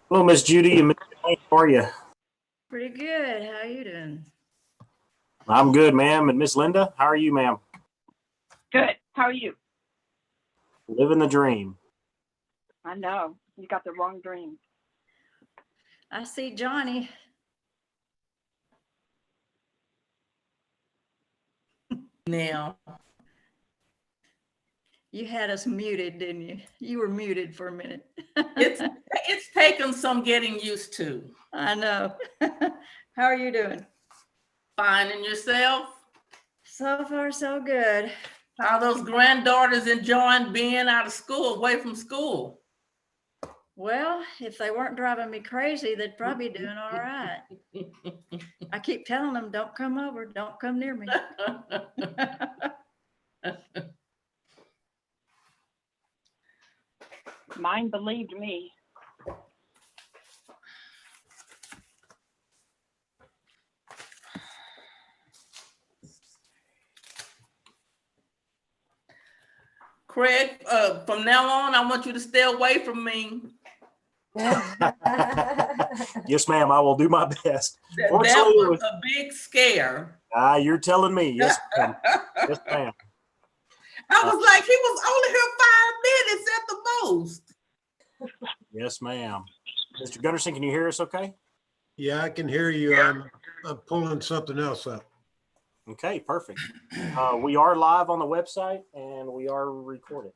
Hello, Miss Judy and Miss Jane. How are you? Pretty good. How you doing? I'm good, ma'am. And Miss Linda, how are you, ma'am? Good. How are you? Living the dream. I know. You got the wrong dream. I see Johnny. Now, You had us muted, didn't you? You were muted for a minute. it's taken some getting used to. I know. How are you doing? Finding yourself? So far, so good. How those granddaughters enjoying being out of school, away from school? Well, if they weren't driving me crazy, they'd probably be doing all right. I keep telling them, don't come over, don't come near me. Mine believed me. Craig, from now on, I want you to stay away from me. Yes, ma'am. I will do my best. That Fortunately, it was was- a big scare. You're telling me. Yes, ma'am. Yes, ma'am. I was like, he was only here 5 minutes at the most. Yes, ma'am. Mr. Gunderson, can you hear us okay? Yeah, I can hear you. I'm pulling something else up. Okay, perfect. We are live on the website and we are recording.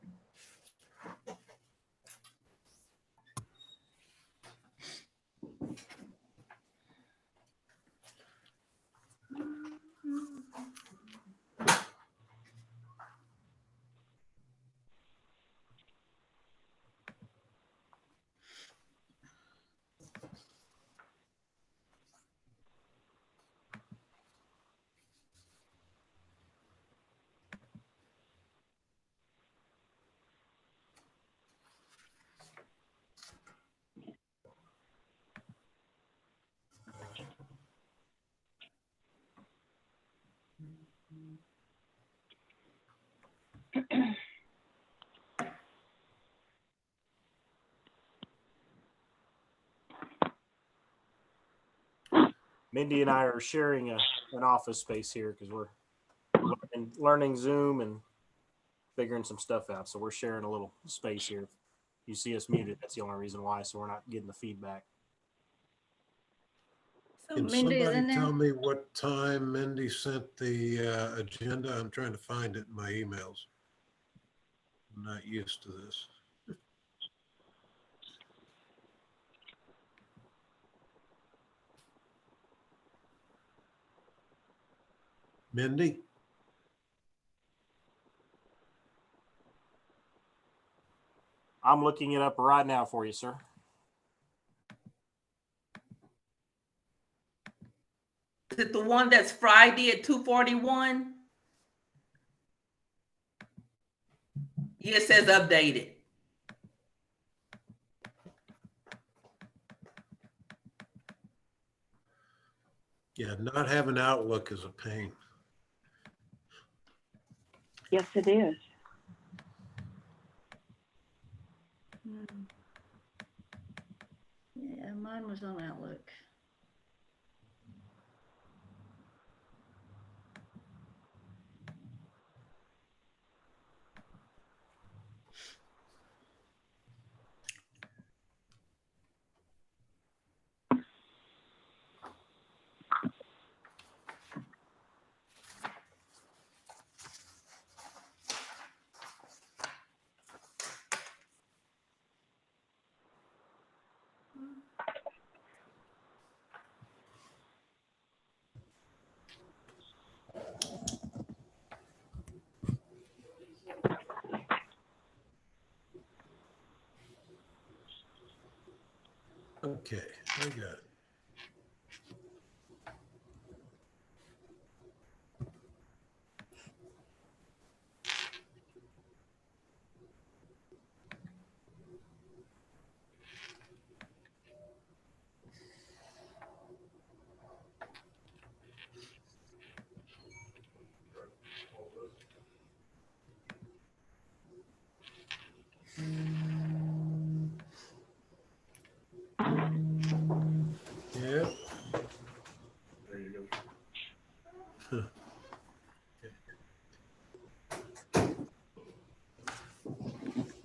Mindy and I are sharing an office space here because we're learning Zoom and figuring some stuff out. So we're sharing a little space here. If you see us muted, that's the only reason why. So we're not getting the feedback. So Can Mindy's in somebody there. tell me what time Mindy sent the agenda? I'm trying to find it in my emails. I'm not used to this. Mindy? I'm looking it up right now for you, sir. Is it the one that's Friday at 2:41? Yeah, it says updated. Yeah, not having Outlook is a pain. Yes, it is. Yeah, mine was on Outlook. Okay, I got it.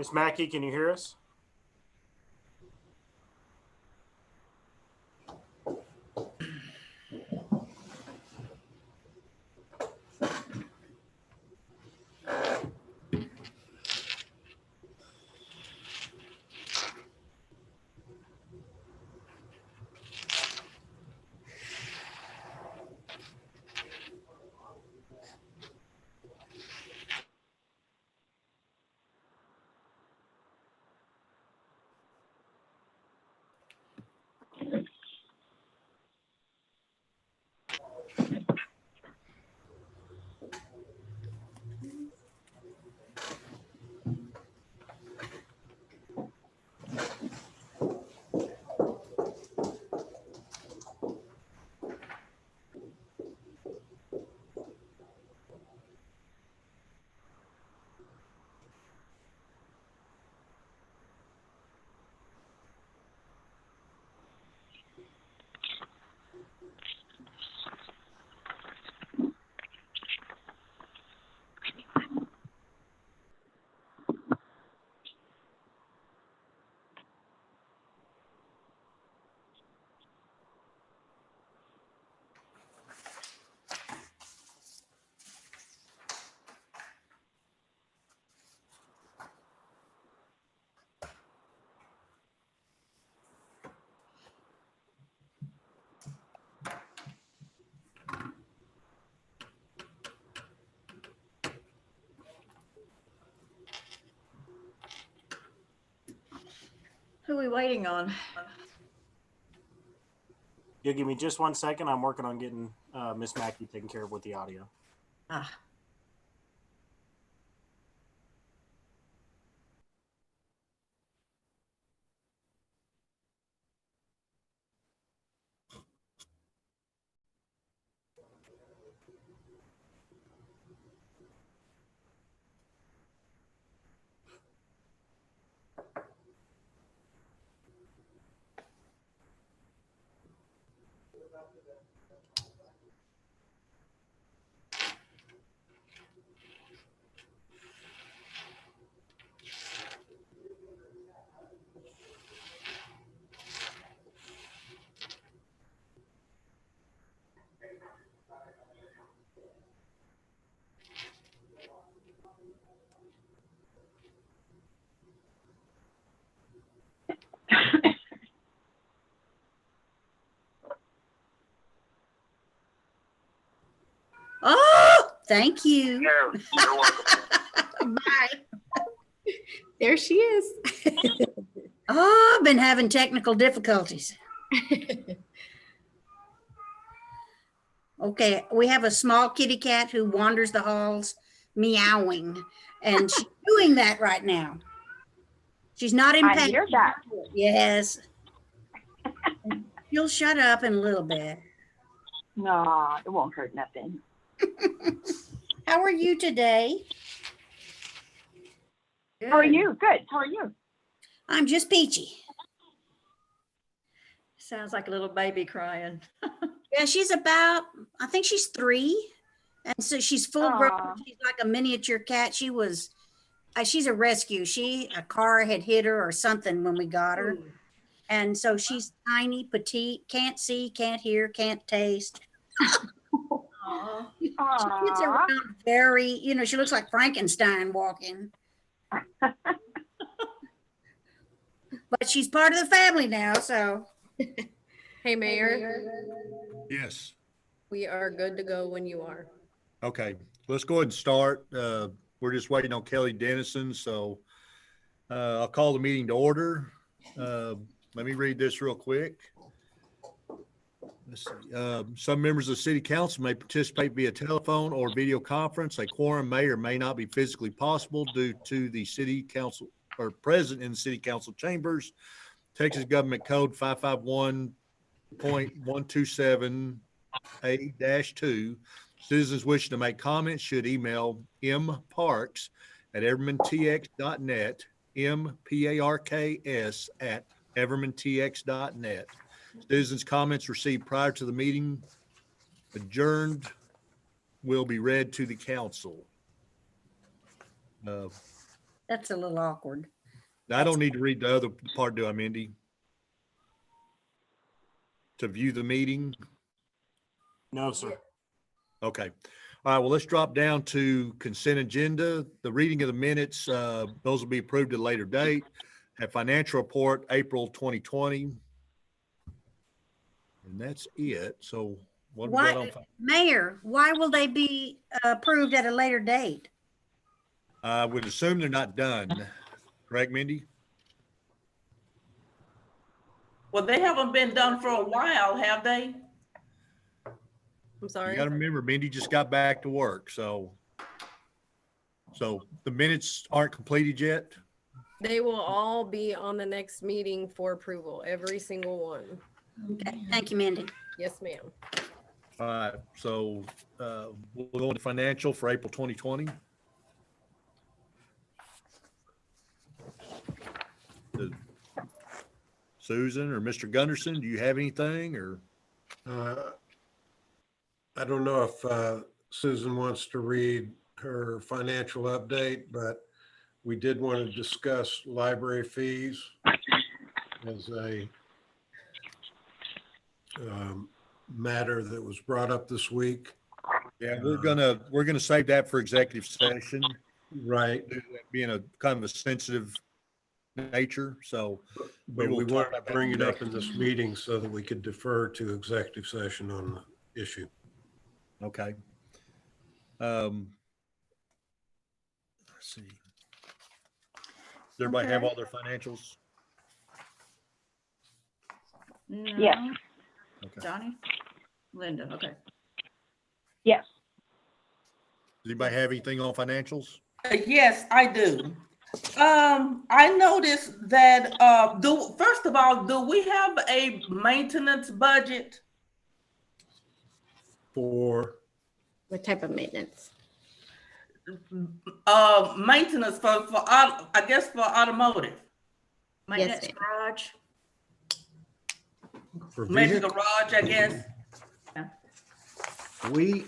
Miss Mackey, can you hear us? Who are we waiting on? You'll give me just 1 second. I'm working on getting Miss Mackey taken care of with the audio. Ah, Oh, thank you. You're welcome. Bye. There she is. Oh, I've been having technical difficulties. Okay, we have a small kitty cat who wanders the halls meowing, and she's doing that right now. She's not in I pain. hear that. Yes. She'll shut up in a little bit. No, it won't hurt nothing. How are you today? good. How are you? Good. How are you? I'm just peachy. Sounds like a little baby crying. Yeah, she's about, I think she's 3. And so she's full grown. Aw. She's like a miniature cat. She's a rescue. A car had hit her or something when we got her. And so she's tiny, petite, can't see, can't hear, can't taste. Aw. She gets Aw. around very, she looks like Frankenstein walking. But she's part of the family now, so. Hey, Mayor, Yes. we are good to go when you are. Okay, let's go ahead and start. We're just waiting on Kelly Dennison, so I'll call the meeting to order. Let me read this real quick. Let's see. Some members of the city council may participate via telephone or video conference. A quorum may or may not be physically possible due to the city council or present in the city council chambers. Texas Government Code 551.127A-2. Citizens wishing to make comments should email mparks@evermantx.net, mparks@evermantx.net. Citizens' comments received prior to the meeting adjourned will be read to the council. That's a little awkward. I don't need to read the other part, do I, Mindy? To view the meeting? No, sir. Okay. All right, well, let's drop down to consent agenda. The reading of the minutes, those will be approved at a later date. Have financial report, April 2020. And that's it. So what we got on? Why, Mayor, why will they be approved at a later date? I would assume they're not done. Correct, Mindy? Well, they haven't been done for a while, have they? I'm You sorry. gotta remember, Mindy just got back to work, so the minutes aren't completed yet? They will all be on the next meeting for approval, every single one. Okay, thank you, Mindy. Yes, ma'am. All right, so, we'll go into financial for April 2020. Susan or Mr. Gunderson, do you have anything or? I don't know if Susan wants to read her financial update, but we did want to discuss library fees as a matter that was brought up this week. Yeah, we're gonna save that for executive session, Right. being a kind of a sensitive nature, so. But will we talk wanted about to that bring it up in executive this meeting so that we could defer to executive session on the issue. Okay. Let's see. Does everybody have Okay. all their financials? Yes. No. Okay. Johnny? Linda, okay. Yes. Does anybody have anything on financials? Yes, I do. I noticed that, first of all, do we have a maintenance budget? For, What type of maintenance? Maintenance I guess for automotive, Maintenance ma'am. garage. for maybe vehicle, garage, I guess. we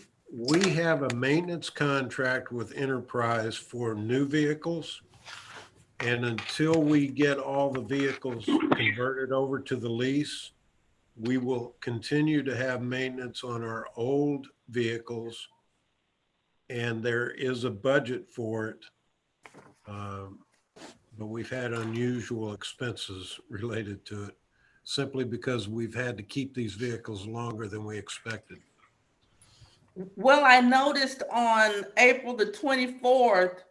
have a maintenance contract with Enterprise for new vehicles. And until we get all the vehicles converted over to the lease, we will continue to have maintenance on our old vehicles. And there is a budget for it. But we've had unusual expenses related to it simply because we've had to keep these vehicles longer than we expected. Well, I noticed on April the 24th,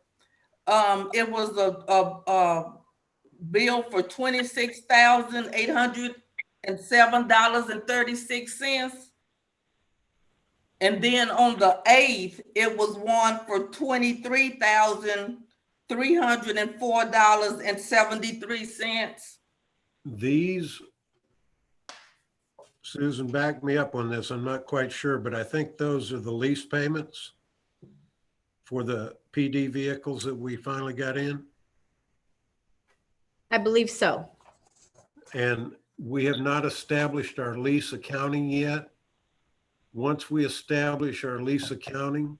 it was a bill for $26,807.36. And then on the 8th, it was one for $23,304.73. These, Susan, back me up on this. I'm not quite sure, but I think those are the lease payments for the PD vehicles that we finally got in. I believe so. And we have not established our lease accounting yet. Once we establish our lease accounting,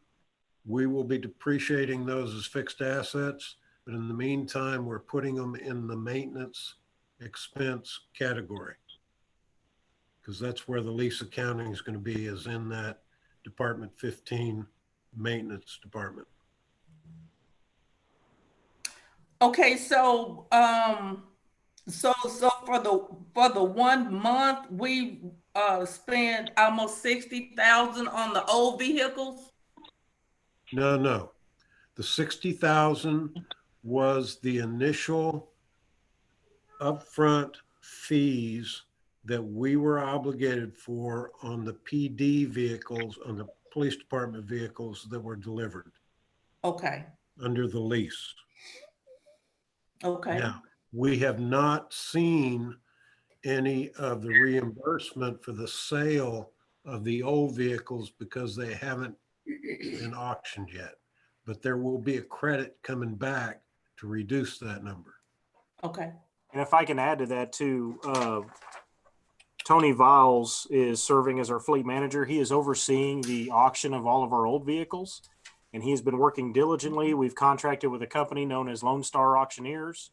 we will be depreciating those as fixed assets. But in the meantime, we're putting them in the maintenance expense category. Because that's where the lease accounting is going to be, is in that Department 15 maintenance department. Okay, so for the 1 month, we spent almost 60,000 on the old vehicles. No. The 60,000 was the initial upfront fees that we were obligated for on the PD vehicles, on the police department vehicles that were delivered Okay, under the lease. okay. Now, we have not seen any of the reimbursement for the sale of the old vehicles because they haven't been auctioned yet. But there will be a credit coming back to reduce that number. Okay. And if I can add to that too, Tony Viles is serving as our fleet manager. He is overseeing the auction of all of our old vehicles, and he has been working diligently. We've contracted with a company known as Lone Star Auctioneers,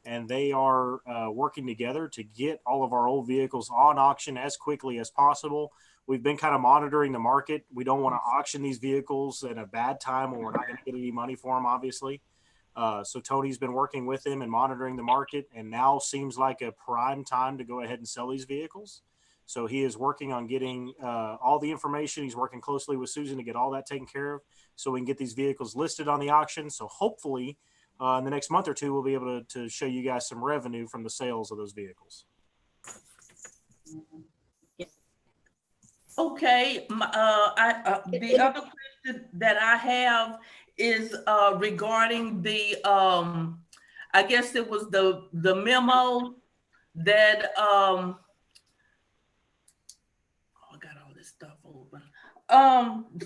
and they are working together to get all of our old vehicles on auction as quickly as possible. We've been kind of monitoring the market. We don't want to auction these vehicles at a bad time when we're not going to get any money for them, obviously. So Tony's been working with them and monitoring the market, and now seems like a prime time to go ahead and sell these vehicles. So he is working on getting all the information. He's working closely with Susan to get all that taken care of so we can get these vehicles listed on the auction. So hopefully in the next month or two, we'll be able to show you guys some revenue from the sales of those vehicles. Okay, the other question that I have is regarding the I guess it was the memo that oh, I got all this stuff open.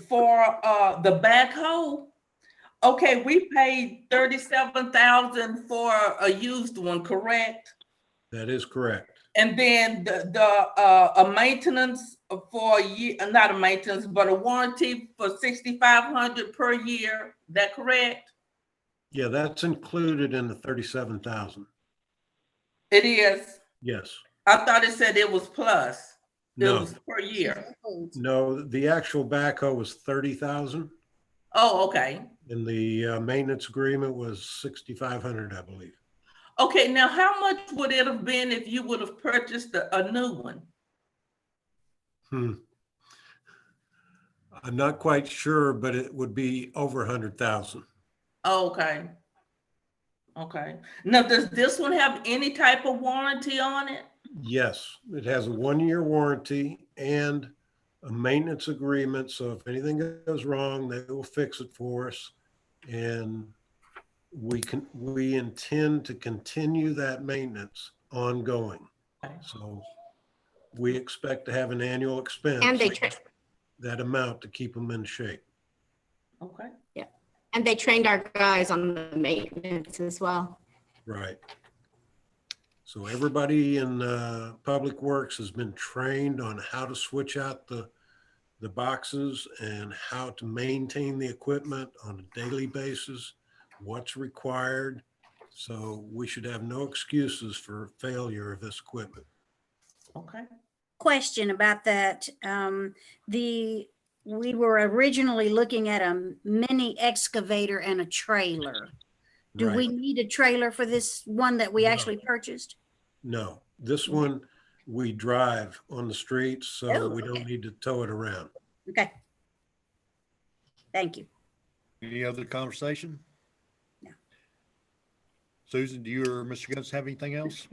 For the backhoe. Okay, we paid $37,000 for a used one, correct? That is correct. And then a maintenance for a year, not a maintenance, but a warranty for $6,500 per year. That correct? Yeah, that's included in the 37,000. It is. Yes. I thought it said it was plus. It No, was per year. no, the actual backhoe was 30,000 Oh, okay. and the maintenance agreement was 6,500, I believe. Okay, now how much would it have been if you would have purchased a new one? I'm not quite sure, but it would be over 100,000. Okay. Okay. Now, does this one have any type of warranty on it? Yes, it has a 1-year warranty and a maintenance agreement. So if anything goes wrong, they will fix it for us. And we intend to continue that maintenance ongoing. Okay. So we expect to have an annual expense. And they that amount to keep them in shape. Okay. and they trained our guys on the maintenance as well. Right. So everybody in Public Works has been trained on how to switch out the boxes and how to maintain the equipment on a daily basis, what's required. So we should have no excuses for failure of this equipment. Okay. Question about that. We were originally looking at a mini excavator and a trailer. Do we Right. need a trailer for this one that we No. actually purchased? No, this one we drive on the streets, so Oh, we don't okay. need to tow it around. Okay. Thank you. Any other conversation? No. Susan, do you or Mr. Guns have anything else?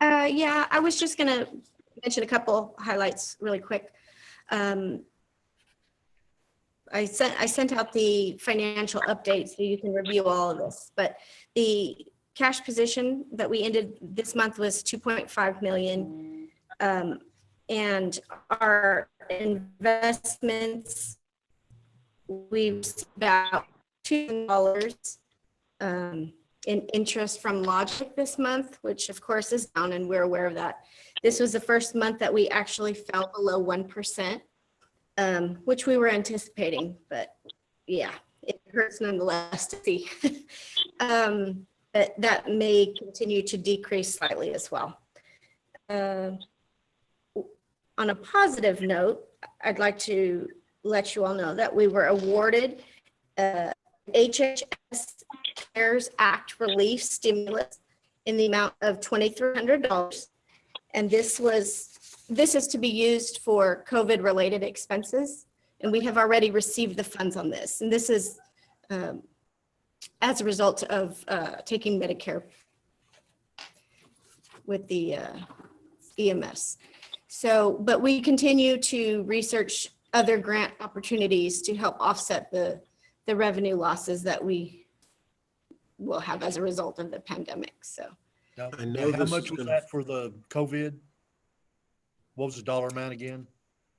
Yeah, I was just gonna mention a couple highlights really quick. I sent out the financial update so you can review all of this, but the cash position that we ended this month was 2.5 million. And our investments, we've received about $2 in interest from Logic this month, which of course is down, and we're aware of that. This was the first month that we actually fell below 1%, which we were anticipating, but yeah, it hurts nonetheless to see. But that may continue to decrease slightly as well. On a positive note, I'd like to let you all know that we were awarded HHS CARES Act relief stimulus in the amount of $2,300. And this is to be used for COVID-related expenses. And we have already received the funds on this. And this is as a result of taking Medicare with the EMS. So, but we continue to research other grant opportunities to help offset the revenue losses that we will have as a result of the pandemic. So Now, I know how this much is was gonna- that for the COVID? What was the dollar amount again?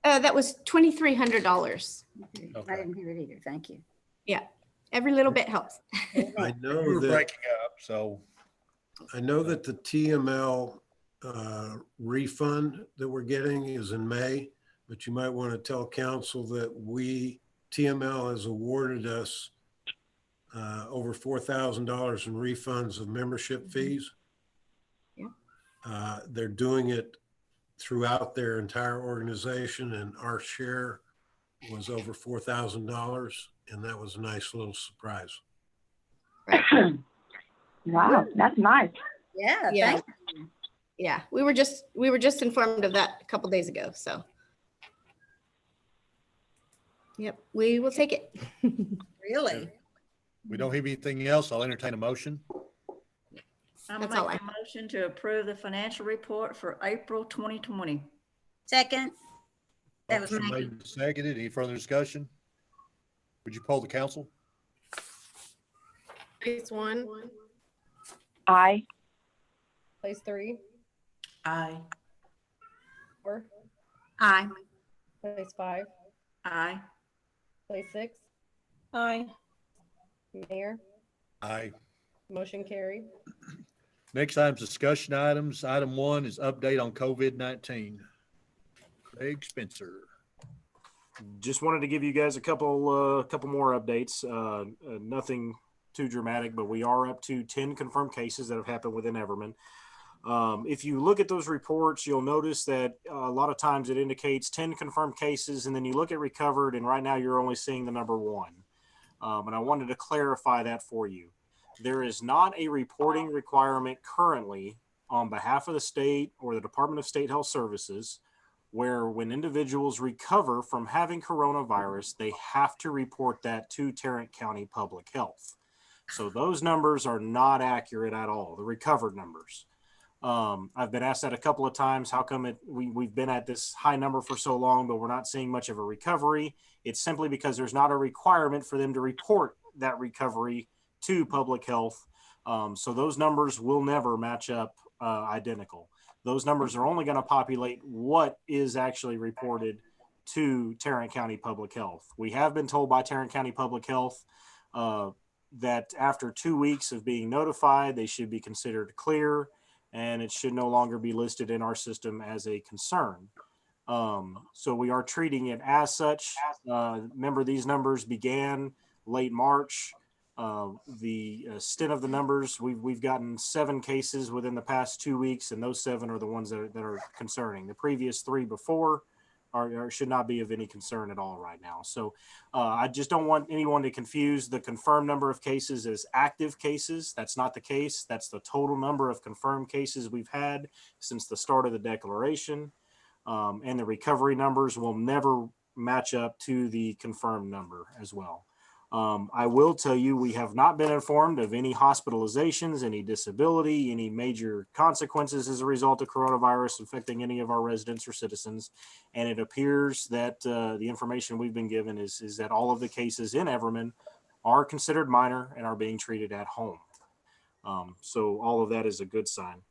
that was $2,300. Okay. I didn't hear it either. Thank you. Every little bit helps. I We know were that, breaking up, so. the TML refund that we're getting is in May, but you might want to tell council that TML has awarded us over $4,000 in refunds of membership fees. Yeah. They're doing it throughout their entire organization, and our share was over $4,000, and that was a nice little surprise. Wow, that's nice. Yeah, Yeah. thank Yeah, we were just informed of that a couple days ago, so. Yep, we will take it. really. We don't have anything else. I'll entertain a motion. I'm That's making all I- a motion to approve the financial report for April 2020. Second. That was Motion Maggie. made and seconded. Any further discussion? Would you poll the council? Place 1, Aye. place 3, Aye. 4, Aye. place 5, Aye. place 6, Aye. Mayor, Aye. motion carried. Next item's discussion items. Item 1 is update on COVID-19. Craig Spencer. Just wanted to give you guys a couple more updates. Nothing too dramatic, but we are up to 10 confirmed cases that have happened within Everman. If you look at those reports, you'll notice that a lot of times it indicates 10 confirmed cases, and then you look at recovered, and right now you're only seeing the number 1. And I wanted to clarify that for you. There is not a reporting requirement currently on behalf of the state or the Department of State Health Services where when individuals recover from having coronavirus, they have to report that to Tarrant County Public Health. So those numbers are not accurate at all, the recovered numbers. I've been asked that a couple of times. How come we've been at this high number for so long, but we're not seeing much of a recovery? It's simply because there's not a requirement for them to report that recovery to public health. So those numbers will never match up identical. Those numbers are only going to populate what is actually reported to Tarrant County Public Health. We have been told by Tarrant County Public Health that after 2 weeks of being notified, they should be considered clear, and it should no longer be listed in our system as a concern. So we are treating it as such. Remember, these numbers began late March. The stint of the numbers, we've gotten 7 cases within the past 2 weeks, and those 7 are the ones that are concerning. The previous 3 before should not be of any concern at all right now. So I just don't want anyone to confuse the confirmed number of cases as active cases. That's not the case. That's the total number of confirmed cases we've had since the start of the declaration. And the recovery numbers will never match up to the confirmed number as well. I will tell you, we have not been informed of any hospitalizations, any disability, any major consequences as a result of coronavirus affecting any of our residents or citizens. And it appears that the information we've been given is that all of the cases in Everman are considered minor and are being treated at home. So all of that is a good sign.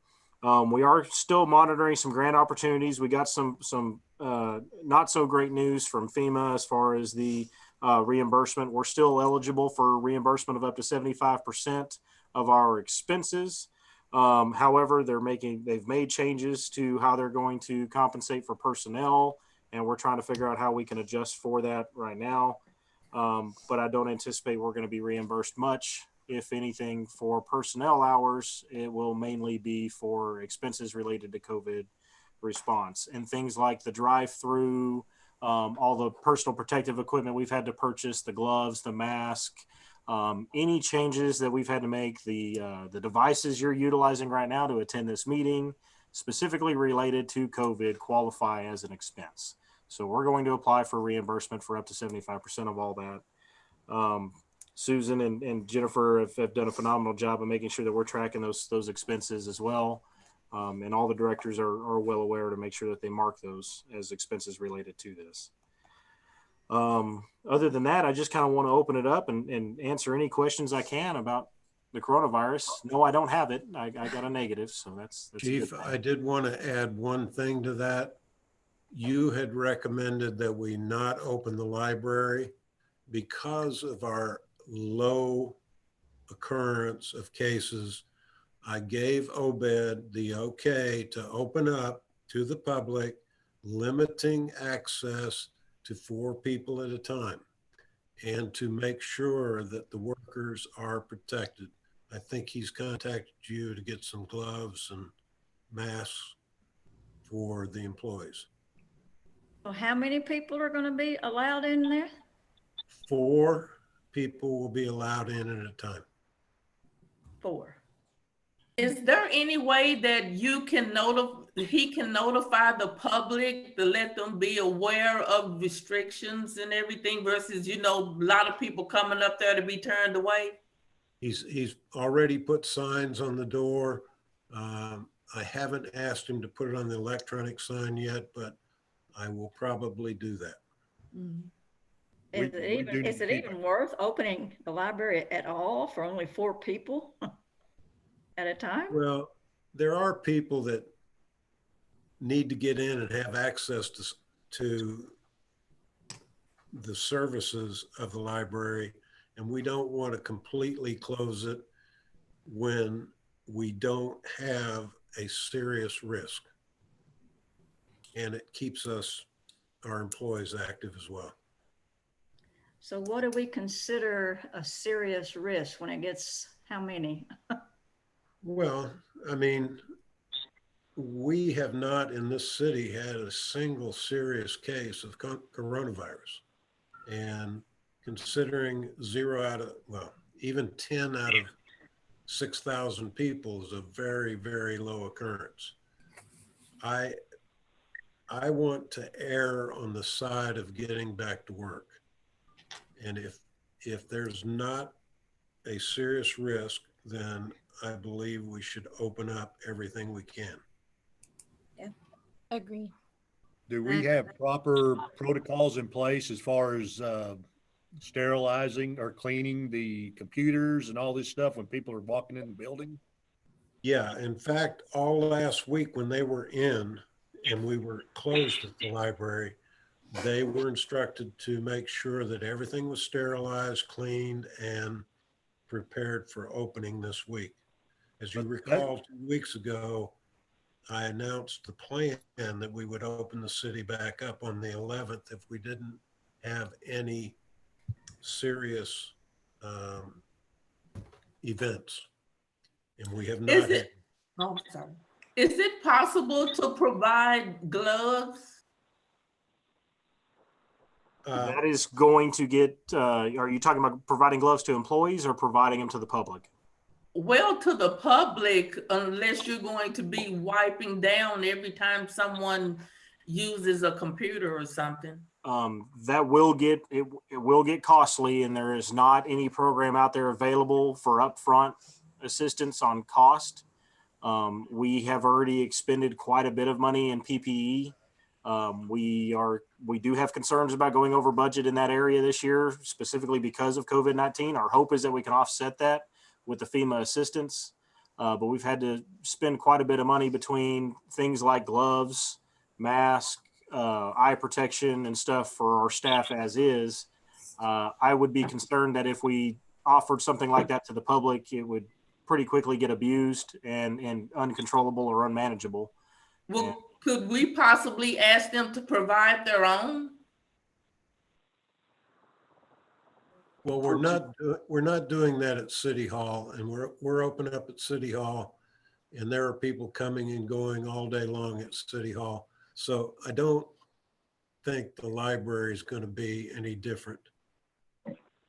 We are still monitoring some grant opportunities. We got some not so great news from FEMA as far as the reimbursement. We're still eligible for reimbursement of up to 75% of our expenses. However, they've made changes to how they're going to compensate for personnel, and we're trying to figure out how we can adjust for that right now. But I don't anticipate we're going to be reimbursed much. If anything, for personnel hours, it will mainly be for expenses related to COVID response and things like the drive-through, all the personal protective equipment we've had to purchase, the gloves, the mask, any changes that we've had to make, the devices you're utilizing right now to attend this meeting, specifically related to COVID, qualify as an expense. So we're going to apply for reimbursement for up to 75% of all that. Susan and Jennifer have done a phenomenal job of making sure that we're tracking those expenses as well. And all the directors are well aware to make sure that they mark those as expenses related to this. Other than that, I just kind of want to open it up and answer any questions I can about the coronavirus. No, I don't have it. I got a negative, so that's Chief, I did want to add one thing to that. You had recommended that we not open the library because of our low occurrence of cases. I gave Obed the okay to open up to the public, limiting access to 4 people at a time. and to make sure that the workers are protected. I think he's contacted you to get some gloves and masks for the employees. Well, how many people are going to be allowed in there? 4 people will be allowed in at a time. 4. Is there any way that he can notify the public to let them be aware of restrictions and everything versus, a lot of people coming up there to be turned away? He's already put signs on the door. I haven't asked him to put it on the electronic sign yet, but I will probably do that. We do need Is to it keep- even worth opening the library at all for only 4 people at a time? Well, there are people that need to get in and have access to the services of the library, and we don't want to completely close it when we don't have a serious risk. And it keeps our employees active as well. So what do we consider a serious risk when it gets how many? Well, I mean, we have not in this city had a single serious case of coronavirus. And considering even 10 out of 6,000 people is a very, very low occurrence. I want to err on the side of getting back to work. And if there's not a serious risk, then I believe we should open up everything we can. Agree. Do we have proper protocols in place as far as sterilizing or cleaning the computers and all this stuff when people are walking in the building? Yeah, in fact, all last week when they were in and we were closed at the library, they were instructed to make sure that everything was sterilized, cleaned, and prepared for opening this week. As you recall, 2 weeks ago, I announced the plan that we would open the city back up on the 11th if we didn't have any serious events. And we have not had. Oh, sorry. Is it possible to provide gloves? That is going to get, are you talking about providing gloves to employees or providing them to the public? Well, to the public, unless you're going to be wiping down every time someone uses a computer or something. That will get, it will get costly, and there is not any program out there available for upfront assistance on cost. We have already expended quite a bit of money in PPE. We do have concerns about going over budget in that area this year, specifically because of COVID-19. Our hope is that we can offset that with the FEMA assistance. But we've had to spend quite a bit of money between things like gloves, masks, eye protection and stuff for our staff as is. I would be concerned that if we offered something like that to the public, it would pretty quickly get abused and uncontrollable or unmanageable. Well, could we possibly ask them to provide their own? Well, we're not doing that at City Hall, and we're open up at City Hall, and there are people coming and going all day long at City Hall. So I don't think the library is going to be any different.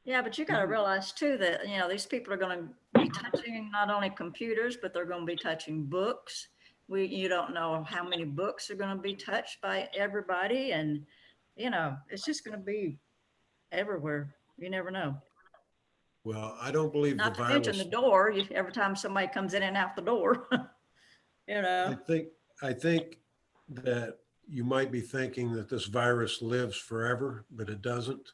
Yeah, but you got to realize too that, these people are going to be touching not only computers, but they're going to be touching books. You don't know how many books are going to be touched by everybody. And, it's just going to be everywhere. You never know. Well, I don't believe Not the to mention virus. the door, every time somebody comes in and out the door, I think that you might be thinking that this virus lives forever, but it doesn't.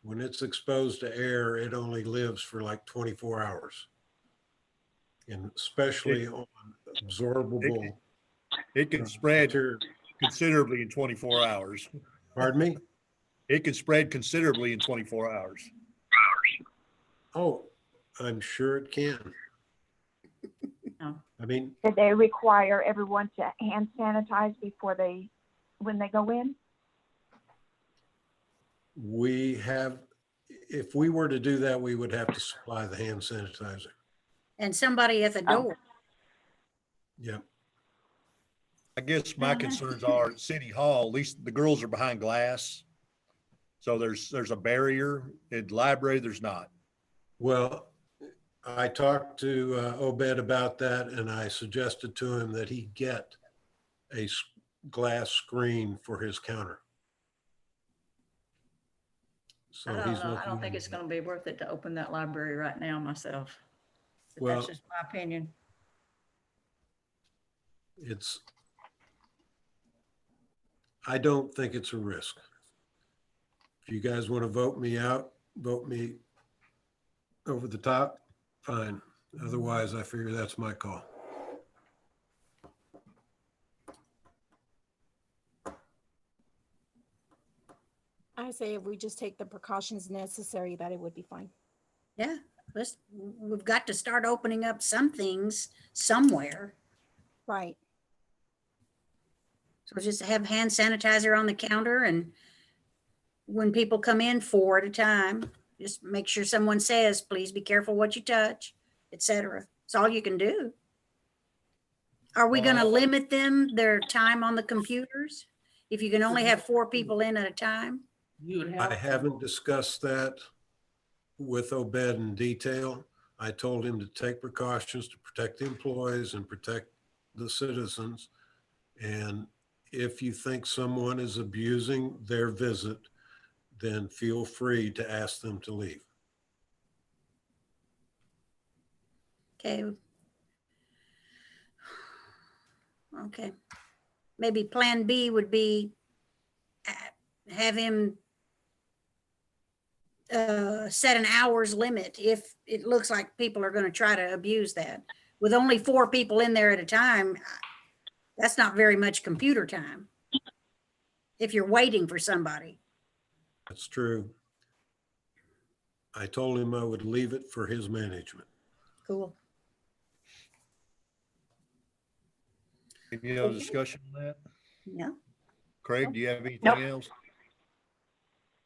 When it's exposed to air, it only lives for like 24 hours. And especially on absorbable. It can spread material. considerably in 24 hours. Pardon me? It can spread considerably in 24 hours. Oh, I'm sure it can. Oh. I mean, Did they require everyone to hand sanitize when they go in? we have, if we were to do that, we would have to supply the hand sanitizer. And somebody at the door. Yep. I guess my concerns are at City Hall, at least the girls are behind glass. So there's a barrier. At the library, there's not. Well, I talked to Obed about that, and I suggested to him that he get a glass screen for his counter. So I don't he's know. I looking don't think into it's that. going to be worth it to open that library right now myself. But Well- that's just my opinion. I don't think it's a risk. If you guys want to vote me out, vote me over the top, fine. Otherwise, I figure that's my call. I say if we just take the precautions necessary, that it would be fine. Yeah, we've got to start opening up some things somewhere. Right. So just have hand sanitizer on the counter, and when people come in 4 at a time, just make sure someone says, please be careful what you touch, etc. It's all you can do. Are we gonna limit their time on the computers? If you can only have 4 people in at a time? You would I have. haven't discussed that with Obed in detail. I told him to take precautions to protect the employees and protect the citizens. And if you think someone is abusing their visit, then feel free to ask them to leave. Okay. Okay. Maybe plan B would be have him set an hours limit if it looks like people are going to try to abuse that. With only 4 people in there at a time, that's not very much computer time if you're waiting for somebody. That's true. I told him I would leave it for his management. Cool. Any other discussion on that? Yeah. Craig, do you have anything Nope. else?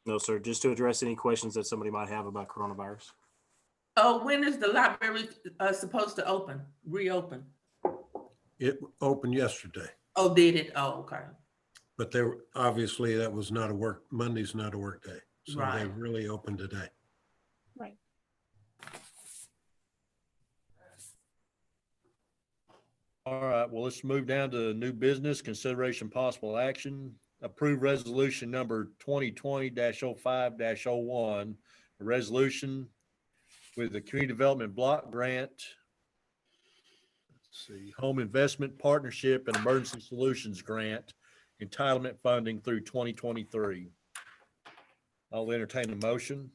No, sir. Just to address any questions that somebody might have about coronavirus. When is the library supposed to reopen? It opened yesterday, Oh, did it? Oh, okay. but there, obviously that was not a work, Monday's not a work day. So they Right. really opened today. Right. All right, well, let's move down to new business, consideration possible action. Approve resolution number 2020-05-01, a resolution with the Community Development Block Grant. Let's see, Home Investment Partnership and Emergency Solutions Grant, entitlement funding through 2023. I'll entertain a motion.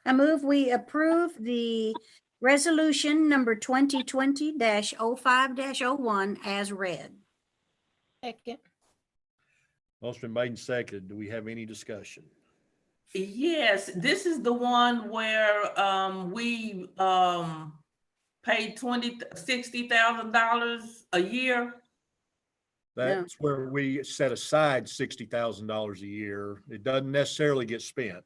I move we approve the resolution number 2020-05-01 as read. Second. Motion been made and seconded. Do we have any discussion? Yes, this is the one where we paid $60,000 a year. That's where we set aside $60,000 a year. It doesn't necessarily get spent.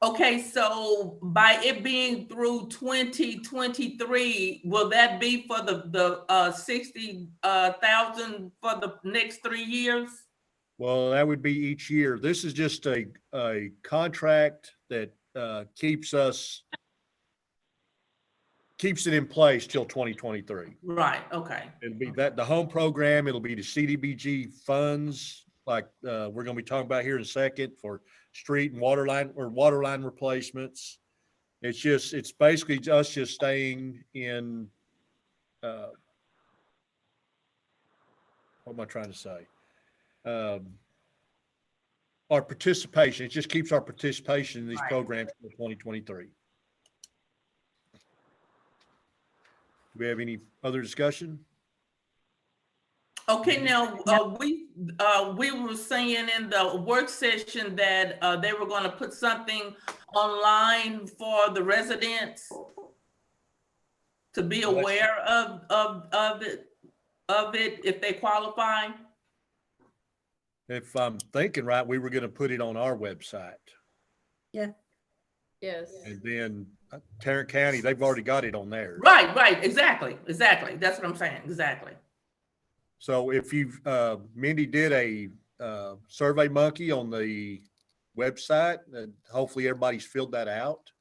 Okay, so by it being through 2023, will that be for the 60,000 for the next 3 years? Well, that would be each year. This is just a contract that keeps it in place till 2023. Right, okay. It'll be that, the home program, it'll be the CDBG funds, like we're gonna be talking about here in a second, for street and water line replacements. It's basically us just staying in, what am I trying to say? Our participation, it just keeps our participation in these Right. programs for 2023. Do we have any other discussion? Okay, now, we were saying in the work session that they were gonna put something online for the residents to be Well, that's- aware of it if they qualify. If I'm thinking right, we were gonna put it on our website. Yes. And then Tarrant County, they've already got it on theirs. Right, exactly. That's what I'm saying, exactly. So if you've, Mindy did a Survey Monkey on the website, and hopefully everybody's filled that out.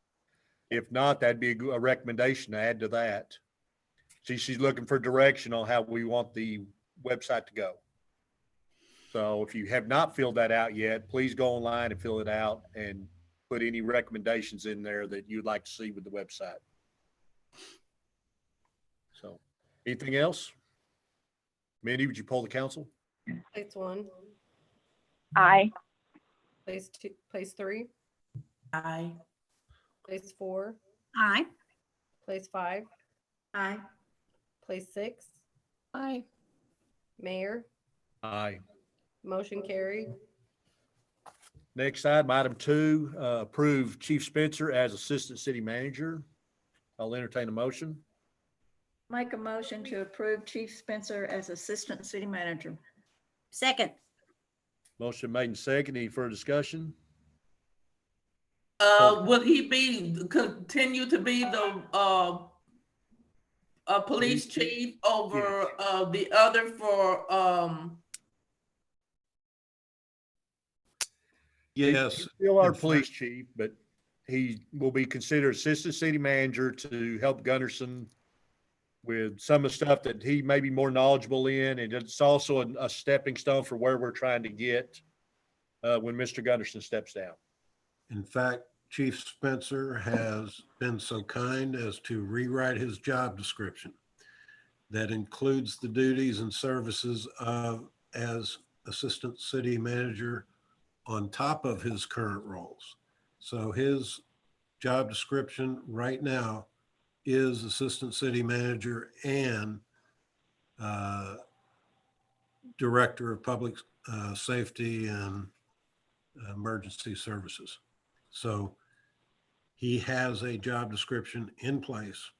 If not, that'd be a recommendation to add to that. She's looking for direction on how we want the website to go. So if you have not filled that out yet, please go online and fill it out and put any recommendations in there that you'd like to see with the website. So, anything else? Mindy, would you poll the council? Place 1, Aye. place 2, place 3, Aye. place 4, Aye. place 5, Aye. place 6, Aye. Mayor, Aye. motion carried. Next item, item 2, approve Chief Spencer as Assistant City Manager. I'll entertain a motion. Make a motion to approve Chief Spencer as Assistant City Manager. Second. Motion made and second. Any further discussion? Will he continue to be the police chief over the other for Yes. He's still our in fact- police chief, but he will be considered Assistant City Manager to help Gunderson with some of the stuff that he may be more knowledgeable in. And it's also a stepping stone for where we're trying to get when Mr. Gunderson steps down. In fact, Chief Spencer has been so kind as to rewrite his job description. That includes the duties and services of as Assistant City Manager on top of his current roles. So his job description right now is Assistant City Manager and Director of Public Safety and Emergency Services. So he has a job description in place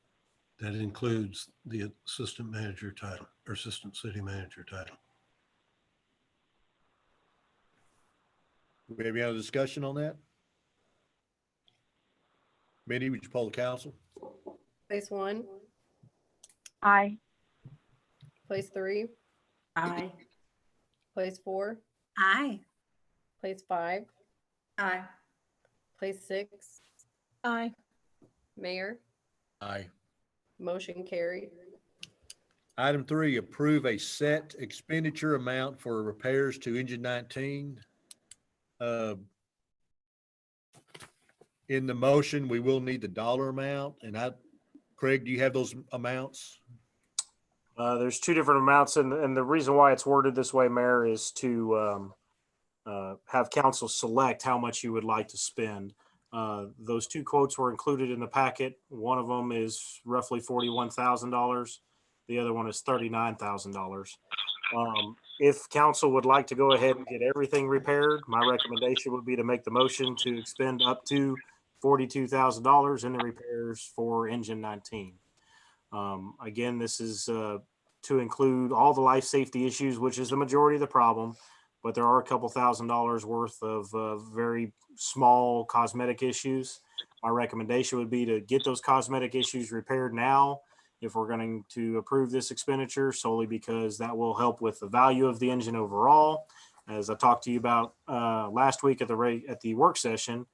that includes the Assistant Manager title or Assistant City Manager title. Do we have any other discussion on that? Mindy, would you poll the council? Place 1, Aye. place 3, aye? place 4, Aye. place 5, Aye. place 6, Aye. Mayor, Aye. motion carried. Item 3, approve a set expenditure amount for repairs to engine 19. In the motion, we will need the dollar amount. And Craig, do you have those amounts? There's 2 different amounts, and the reason why it's worded this way, Mayor, is to have council select how much you would like to spend. Those 2 quotes were included in the packet. One of them is roughly $41,000. The other one is $39,000. If council would like to go ahead and get everything repaired, my recommendation would be to make the motion to expend up to $42,000 in the repairs for engine 19. Again, this is to include all the life safety issues, which is the majority of the problem, but there are a couple $1,000s worth of very small cosmetic issues. My recommendation would be to get those cosmetic issues repaired now if we're going to approve this expenditure, solely because that will help with the value of the engine overall. As I talked to you about last week at the work session,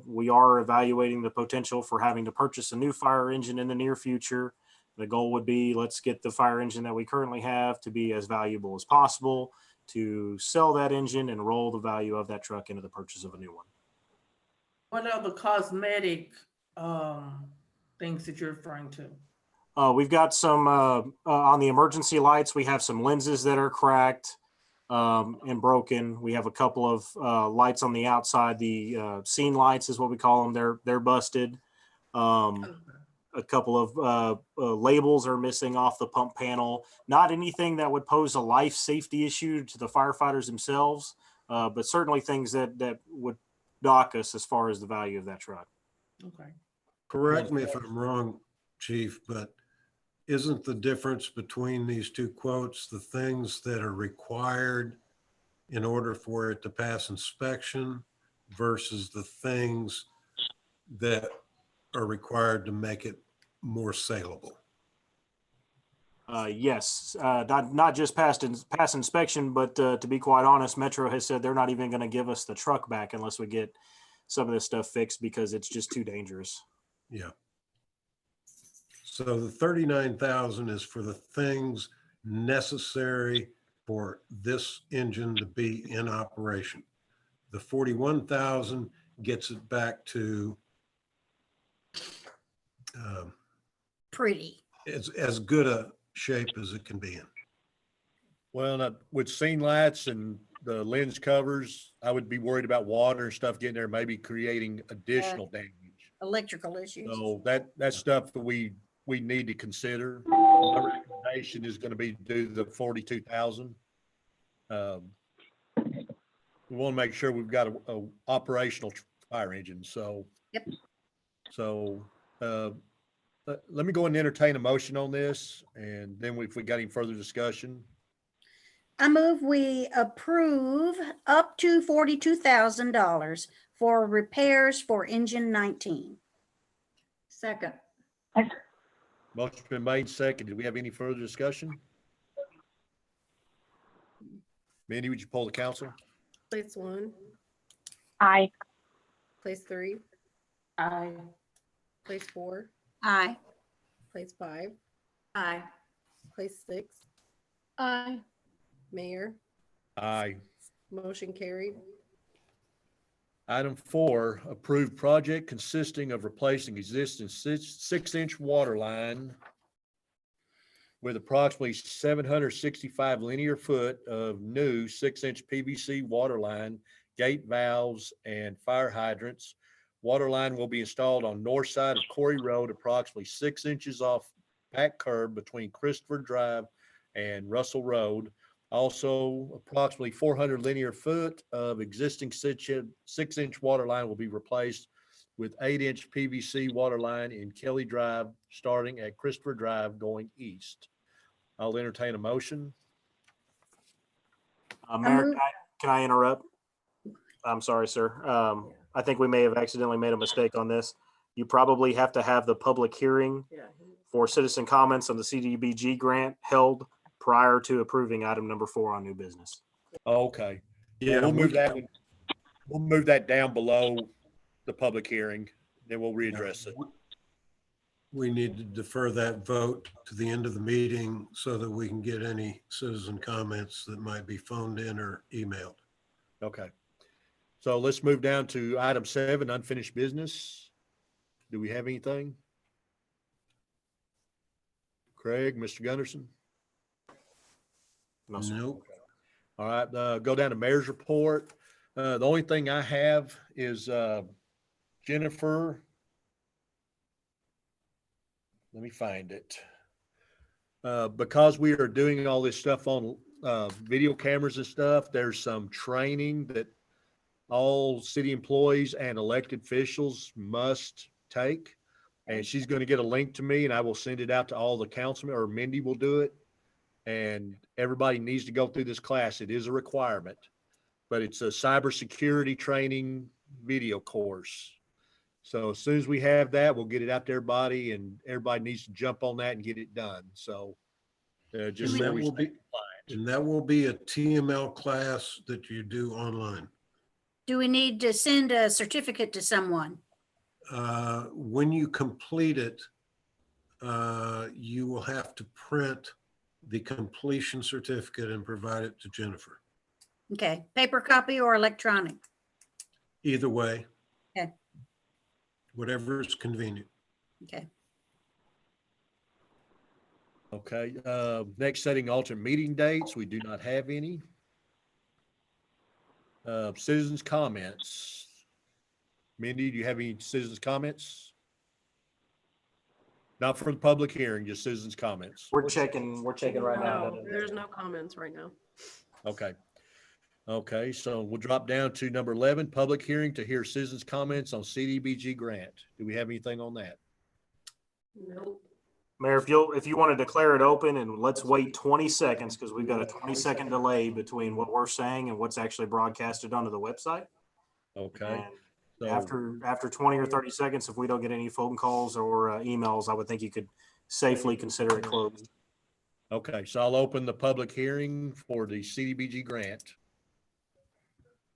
we are evaluating the potential for having to purchase a new fire engine in the near future. The goal would be, let's get the fire engine that we currently have to be as valuable as possible, to sell that engine and roll the value of that truck into the purchase of a new one. What are the cosmetic things that you're referring to? We've got some on the emergency lights. We have some lenses that are cracked and broken. We have a couple of lights on the outside. The scene lights is what we call them. They're busted. A couple of labels are missing off the pump panel. Not anything that would pose a life safety issue to the firefighters themselves, but certainly things that would dock us as far as the value of that truck. Okay. Correct me if I'm wrong, Chief, but isn't the difference between these 2 quotes the things that are required in order for it to pass inspection versus the things that are required to make it more saleable? Yes, not just pass inspection, but to be quite honest, Metro has said they're not even going to give us the truck back unless we get some of this stuff fixed because it's just too dangerous. Yeah. So the 39,000 is for the things necessary for this engine to be in operation. The 41,000 gets it back to Pretty. as good a shape as it can be in. Well, now, with scene lights and the lens covers, I would be worried about water and stuff getting there, maybe creating additional damage. Electrical issues. So that's stuff that we need to consider. My recommendation is going to be to do the 42,000. We want to make sure we've got a operational fire engine. So, Yep. So, let me go and entertain a motion on this, and then if we got any further discussion. I move we approve up to $42,000 for repairs for engine 19. Second. Motion's been made, second. Do we have any further discussion? Mindy, would you poll the council? Place 1, Aye. place 3, Aye. place 4, Aye. place 5, Aye. place 6, Aye. Mayor, Aye. motion carried. Item 4, approved project consisting of replacing existing 6-inch water line with approximately 765 linear foot of new 6-inch PVC water line, gate valves, and fire hydrants. Water line will be installed on north side of Corey Road, approximately 6 inches off back curb between Christopher Drive and Russell Road. Also, approximately 400 linear foot of existing 6-inch water line will be replaced with 8-inch PVC water line in Kelly Drive, starting at Christopher Drive going east. I'll entertain a motion. Mayor, move- can I interrupt? I'm sorry, sir. I think we may have accidentally made a mistake on this. You probably have to have the public hearing for citizen comments on the CDBG grant held prior to approving item number 4 on new business. Okay. Yeah, We'll we move that one. We'll move that down below the public hearing, then we'll readdress it. We need to defer that vote to the end of the meeting so that we can get any citizen comments that might be phoned in or emailed. Okay. So let's move down to item 7, unfinished business. Do we have anything? Craig, Mr. Gunderson? No, sir. Nope. All right, go down to mayor's report. The only thing I have is Jennifer. Let me find it. Because we are doing all this stuff on video cameras and stuff, there's some training that all city employees and elected officials must take. And she's going to get a link to me, and I will send it out to all the councilmen, or Mindy will do it. And everybody needs to go through this class. It is a requirement, but it's a cybersecurity training video course. So as soon as we have that, we'll get it out to everybody, and everybody needs to jump on that and get it done. So just And so that we will stay be- compliant. And that will be a TML class that you do online. Do we need to send a certificate to someone? When you complete it, you will have to print the completion certificate and provide it to Jennifer. Okay, paper copy or electronic? Either way. Okay. Whatever is convenient. Okay. Okay, next, setting alternate meeting dates. We do not have any. Citizens' comments. Mindy, do you have any citizens' comments? Not for the public hearing, just citizens' comments. We're checking right now. No, there's no comments right now. Okay. Okay, so we'll drop down to number 11, public hearing to hear citizens' comments on CDBG grant. Do we have anything on that? Nope. Mayor, if you want to declare it open, and let's wait 20 seconds because we've got a 20-second delay between what we're saying and what's actually broadcasted onto the website. Okay. And So, after 20 or 30 seconds, if we don't get any phone calls or emails, I would think you could safely consider it closed. okay, so I'll open the public hearing for the CDBG grant.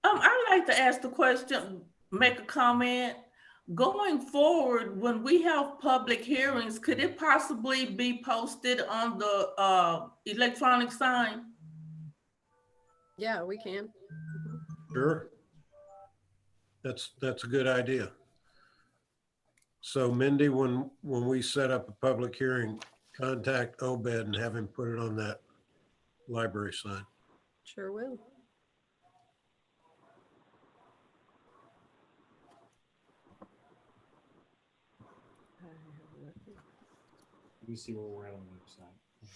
I'd like to ask the question, make a comment. Going forward, when we have public hearings, could it possibly be posted on the electronic sign? Yeah, we can. Sure. That's a good idea. So Mindy, when we set up a public hearing, contact Obed and have him put it on that library sign. Sure will. Let me see where we're at on the website.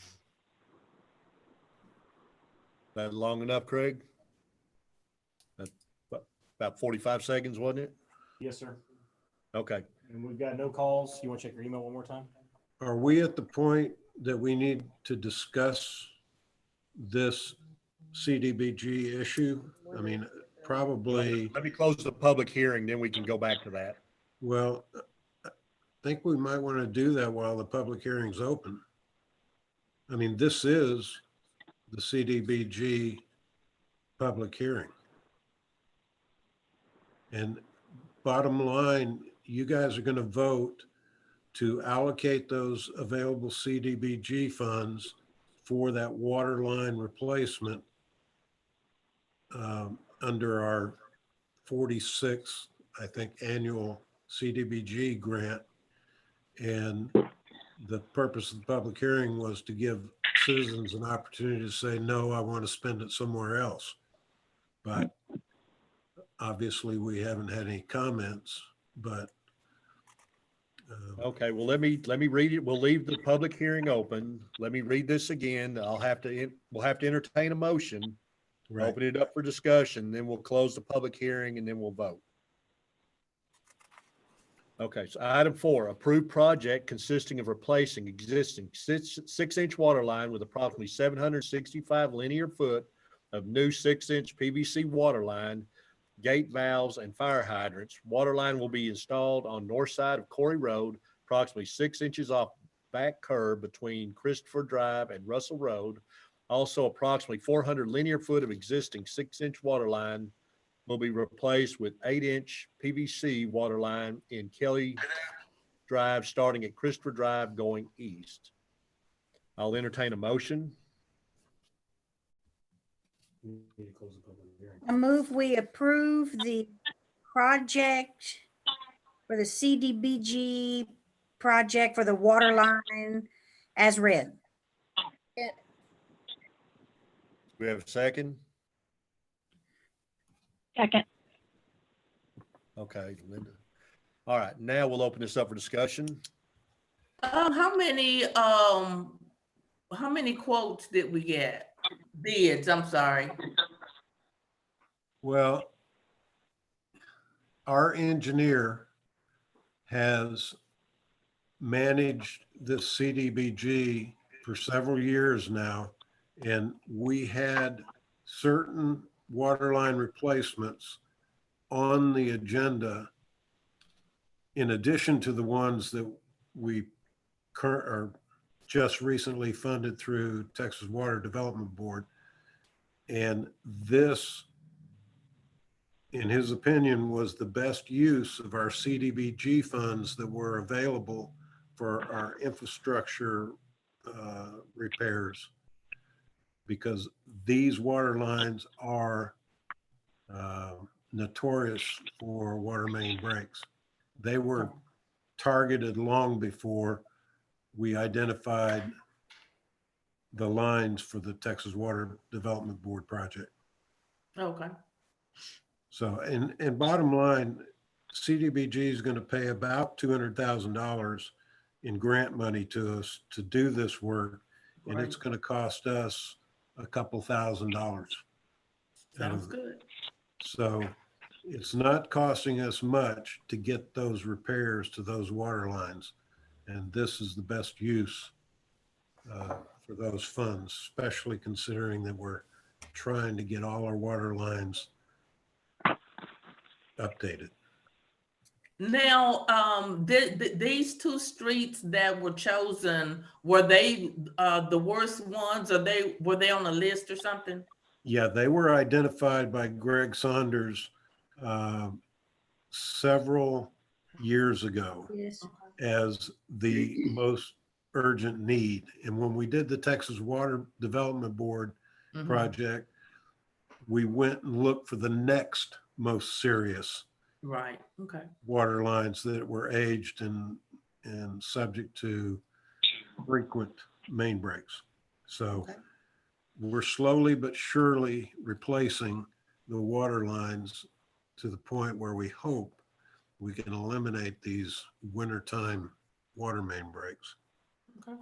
That long enough, Craig? That's about 45 seconds, wasn't it? Yes, sir. Okay. And we've got no calls. You want to check your email one more time? Are we at the point that we need to discuss this CDBG issue? I mean, probably, Let me close the public hearing, then we can go back to that. well, I think we might want to do that while the public hearing's open. I mean, this is the CDBG public hearing. And bottom line, you guys are going to vote to allocate those available CDBG funds for that water line replacement under our 46th, I think, annual CDBG grant. And the purpose of the public hearing was to give citizens an opportunity to say, no, I want to spend it somewhere else. But obviously we haven't had any comments, but Okay, well, let me read it. We'll leave the public hearing open. Let me read this again. We'll have to entertain a motion, right. open it up for discussion, then we'll close the public hearing and then we'll vote. Okay, so item 4, approved project consisting of replacing existing 6-inch water line with approximately 765 linear foot of new 6-inch PVC water line, gate valves, and fire hydrants. Water line will be installed on north side of Corey Road, approximately 6 inches off back curb between Christopher Drive and Russell Road. Also, approximately 400 linear foot of existing 6-inch water line will be replaced with 8-inch PVC water line in Kelly Drive, starting at Christopher Drive going east. I'll entertain a motion. We need to close the public hearing. I move we approve the project for the CDBG project for the water line as read. We have a second? Second. Okay, Linda. All right, now we'll open this up for discussion. How many quotes did we get? Bids, I'm sorry. Well, our engineer has managed this CDBG for several years now, and we had certain water line replacements on the agenda in addition to the ones that we are just recently funded through Texas Water Development Board. And this, in his opinion, was the best use of our CDBG funds that were available for our infrastructure repairs, because these water lines are notorious for water main breaks. They were targeted long before we identified the lines for the Texas Water Development Board project. Okay. So, and bottom line, CDBG is going to pay about $200,000 in grant money to us to do this work. And Right. it's going to cost us a couple $1,000s. Sounds good. So it's not costing us much to get those repairs to those water lines. And this is the best use for those funds, especially considering that we're trying to get all our water lines updated. Now, these two streets that were chosen, were they the worst ones, or were they on a list or something? Yeah, they were identified by Greg Saunders several years ago Yes. as the most urgent need. And when we did the Texas Water Development Board Mhm. project, we went and looked for the next most serious Right, okay. water lines that were aged and subject to frequent main breaks. So Okay. we're slowly but surely replacing the water lines to the point where we hope we can eliminate these wintertime water main breaks. Okay.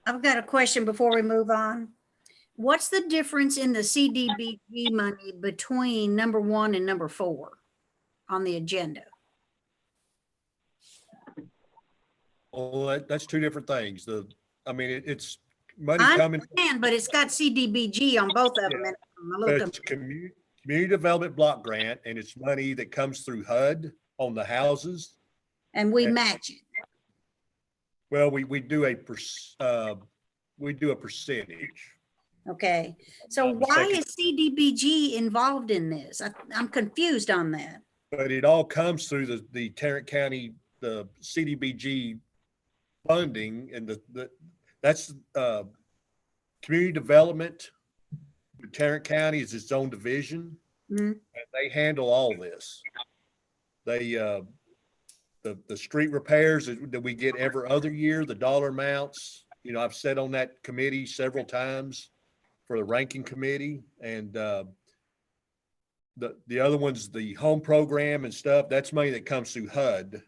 I've got a question before we move on. What's the difference in the CDBG money between number 1 and number 4 on the agenda? Well, that's two different things. It's money I coming. understand, but it's got CDBG on both of them. And I'm a little It's community development block grant, and it's money that comes through HUD on the houses. and we match it. Well, we do a percentage. Okay, so why is CDBG involved in this? I'm confused on that. But it all comes through the Tarrant County, the CDBG funding, and that's community development. Tarrant County is its own division. Mhm. And they handle all this. They the street repairs that we get every other year, the dollar amounts. I've sat on that committee several times for the ranking committee, and the other one's the home program and stuff. That's money that comes through HUD.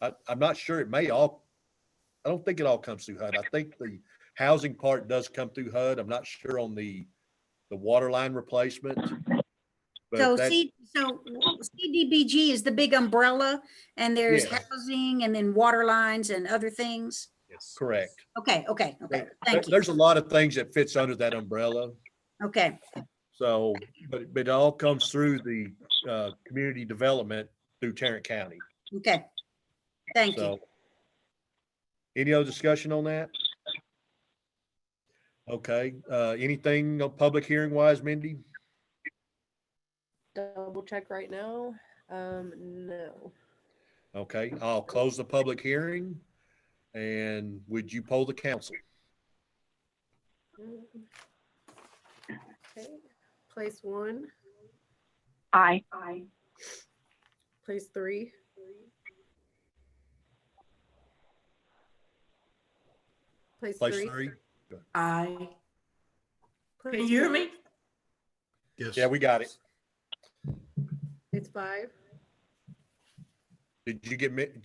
I'm not sure. I don't think it all comes through HUD. I think the housing part does come through HUD. I'm not sure on the water line replacement. But So CDBG is the big umbrella, and there's Yeah. housing and then water lines and other things. Yes. correct. Okay. Thank you. There's a lot of things that fits under that umbrella. Okay, So, but it all comes through the community development through Tarrant County. okay. Thank you. So, any other discussion on that? Okay, anything public hearing wise, Mindy? Double check right now. No. Okay, I'll close the public hearing. And would you poll the council? Okay. Place 1, Aye. place 3, place Place 3, 3? Can place you hear 4, me? Yes. Yeah, we got it. place 5, Did you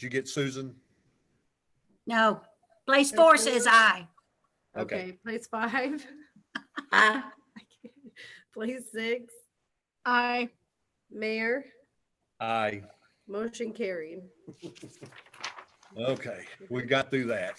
get Susan? No, place 4 says aye. okay, place 5, Aye. place 6, Aye. Mayor, Aye. motion carried. Okay, we got through that.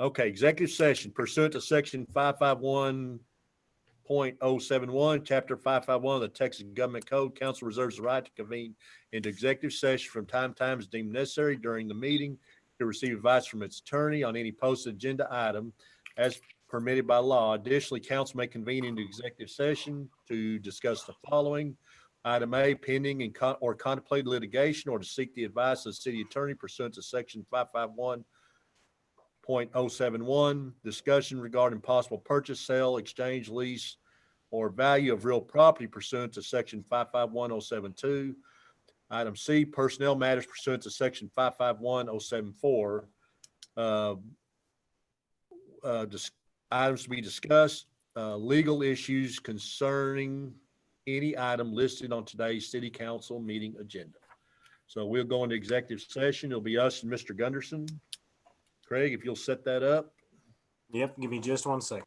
Okay, executive session pursuant to section 551.071, chapter 551 of the Texas Government Code, council reserves the right to convene into executive session from time to time as deemed necessary during the meeting to receive advice from its attorney on any posted agenda item as permitted by law. Additionally, council may convene into executive session to discuss the following. Item A, pending or contemplated litigation, or to seek the advice of the city attorney pursuant to section 551.071, discussion regarding possible purchase, sale, exchange, lease, or value of real property pursuant to section 551.072. Item C, personnel matters pursuant to section 551.074. Items to be discussed, legal issues concerning any item listed on today's city council meeting agenda. So we'll go into executive session. It'll be us and Mr. Gunderson. Craig, if you'll set that up. Yep. Give me just 1 second.